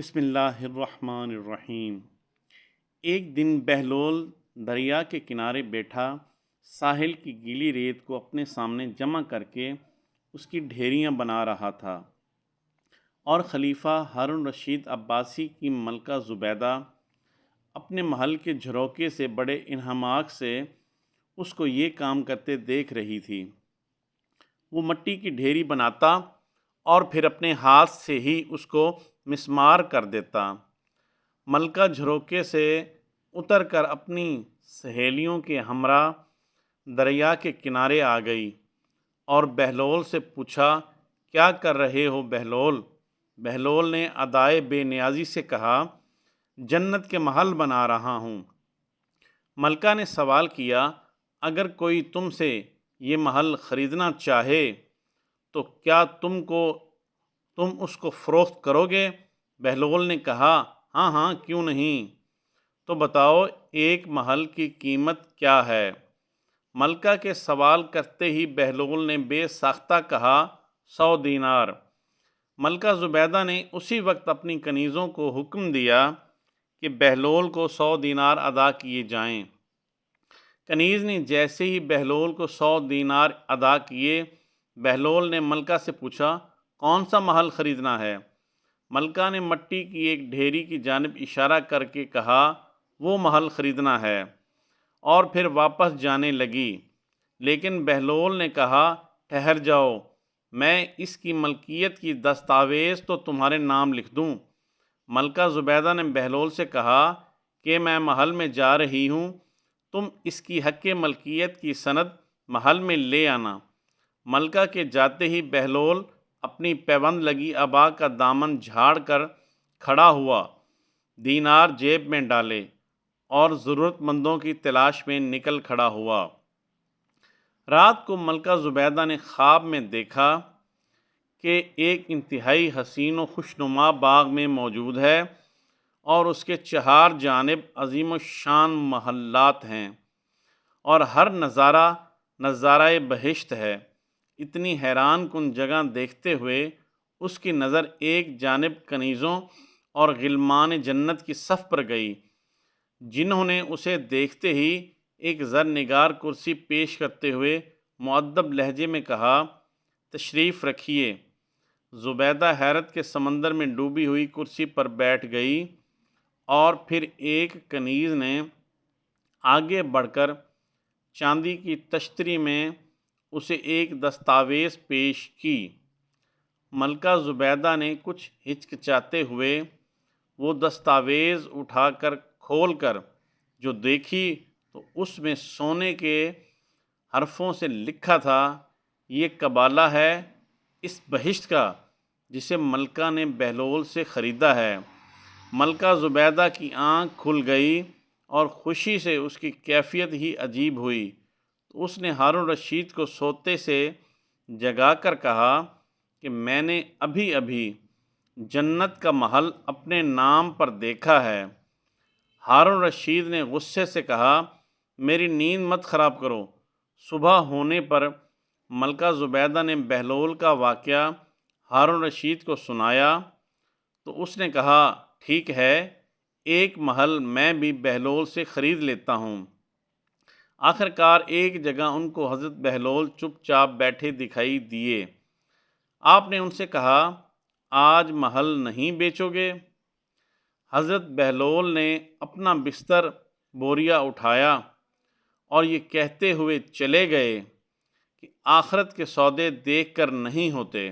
بسم اللہ الرحمن الرحیم۔ ایک دن بہلول دریا کے کنارے بیٹھا ساحل کی گیلی ریت کو اپنے سامنے جمع کر کے اس کی ڈھیریاں بنا رہا تھا، اور خلیفہ ہارون رشید عباسی کی ملکہ زبیدہ اپنے محل کے جھروکے سے بڑے انہماک سے اس کو یہ کام کرتے دیکھ رہی تھی۔ وہ مٹی کی ڈھیری بناتا اور پھر اپنے ہاتھ سے ہی اس کو مسمار کر دیتا۔ ملکہ جھروکے سے اتر کر اپنی سہیلیوں کے ہمراہ دریا کے کنارے آ گئی اور بہلول سے پوچھا، کیا کر رہے ہو بہلول؟ بہلول نے ادائے بے نیازی سے کہا، جنت کے محل بنا رہا ہوں۔ ملکہ نے سوال کیا، اگر کوئی تم سے یہ محل خریدنا چاہے تو کیا تم اس کو فروخت کرو گے؟ بہلول نے کہا، ہاں ہاں، کیوں نہیں؟ تو بتاؤ ایک محل کی قیمت کیا ہے؟ ملکہ کے سوال کرتے ہی بہلول نے بے ساختہ کہا، 100 دینار۔ ملکہ زبیدہ نے اسی وقت اپنی کنیزوں کو حکم دیا کہ بہلول کو 100 دینار ادا کیے جائیں۔ کنیز نے جیسے ہی بہلول کو 100 دینار ادا کیے، بہلول نے ملکہ سے پوچھا، کون سا محل خریدنا ہے؟ ملکہ نے مٹی کی ایک ڈھیری کی جانب اشارہ کر کے کہا، وہ محل خریدنا ہے، اور پھر واپس جانے لگی۔ لیکن بہلول نے کہا، ٹھہر جاؤ، میں اس کی ملکیت کی دستاویز تو تمہارے نام لکھ دوں۔ ملکہ زبیدہ نے بہلول سے کہا کہ میں محل میں جا رہی ہوں، تم اس کی حق ملکیت کی سند محل میں لے آنا۔ ملکہ کے جاتے ہی بہلول اپنی پیوند لگی عبا کا دامن جھاڑ کر کھڑا ہوا، دینار جیب میں ڈالے، اور ضرورت مندوں کی تلاش میں نکل کھڑا ہوا۔ رات کو ملکہ زبیدہ نے خواب میں دیکھا کہ ایک انتہائی حسین و خوشنما باغ میں موجود ہے، اور اس کے چہار جانب عظیم الشان محلات ہیں، اور ہر نظارہ نظارۂ بہشت ہے۔ اتنی حیران کن جگہ دیکھتے ہوئے اس کی نظر ایک جانب کنیزوں اور غلمان جنت کی صف پر گئی، جنہوں نے اسے دیکھتے ہی ایک زرنگار کرسی پیش کرتے ہوئے مؤدب لہجے میں کہا، تشریف رکھیے۔ زبیدہ حیرت کے سمندر میں ڈوبی ہوئی کرسی پر بیٹھ گئی، اور پھر ایک کنیز نے آگے بڑھ کر چاندی کی تشتری میں اسے ایک دستاویز پیش کی۔ ملکہ زبیدہ نے کچھ ہچکچاتے ہوئے وہ دستاویز اٹھا کر کھول کر جو دیکھی تو اس میں سونے کے حرفوں سے لکھا تھا، یہ قبالہ ہے اس بہشت کا جسے ملکہ نے بہلول سے خریدا ہے۔ ملکہ زبیدہ کی آنکھ کھل گئی اور خوشی سے اس کی کیفیت ہی عجیب ہوئی۔ تو اس نے ہارون رشید کو سوتے سے جگا کر کہا کہ میں نے ابھی ابھی جنت کا محل اپنے نام پر دیکھا ہے۔ ہارون رشید نے غصے سے کہا، میری نیند مت خراب کرو۔ صبح ہونے پر ملکہ زبیدہ نے بہلول کا واقعہ ہارون رشید کو سنایا تو اس نے کہا، ٹھیک ہے، ایک محل میں بھی بہلول سے خرید لیتا ہوں۔ آخر کار ایک جگہ ان کو حضرت بہلول چپ چاپ بیٹھے دکھائی دیے۔ آپ نے ان سے کہا، آج محل نہیں بیچو گے؟ حضرت بہلول نے اپنا بستر بوریا اٹھایا اور یہ کہتے ہوئے چلے گئے کہ آخرت کے سودے دیکھ کر نہیں ہوتے۔